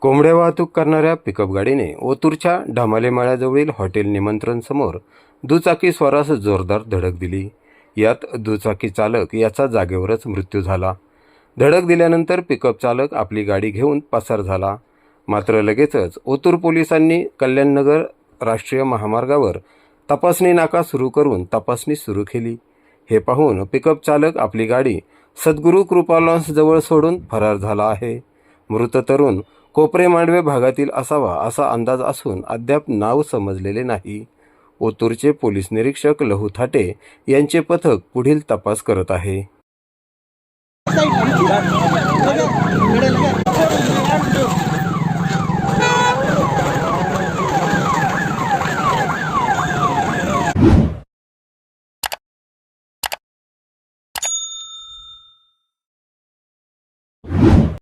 कोंबड्या वाहतूक करणाऱ्या पिकअप गाडीने ओतूरच्या ढमालेमाळ्याजवळील हॉटेल निमंत्रण समोर दुचाकी स्वारास जोरदार धडक दिली। यात दुचाकी चालक याचा जागेवरच मृत्यू झाला। धडक दिल्यानंतर पिकअप चालक आपली गाडी घेऊन पसार झाला। मात्र लगेचच ओतूर पोलिसांनी कल्याणनगर राष्ट्रीय महामार्गावर तपासणी नाका सुरू करून तपासणी सुरू केली। हे पाहून पिकअप चालक आपली गाडी सद्गुरू कृपा लॉन्सजवळ सोडून फरार झाला आहे। मृत तरुण कोपरे मांडवे भागातील असावा असा अंदाज असून अद्याप नाव समजलेले नाही। ओतूरचे पोलीस निरीक्षक लहू थाटे यांचे पथक पुढील तपास करत आहे।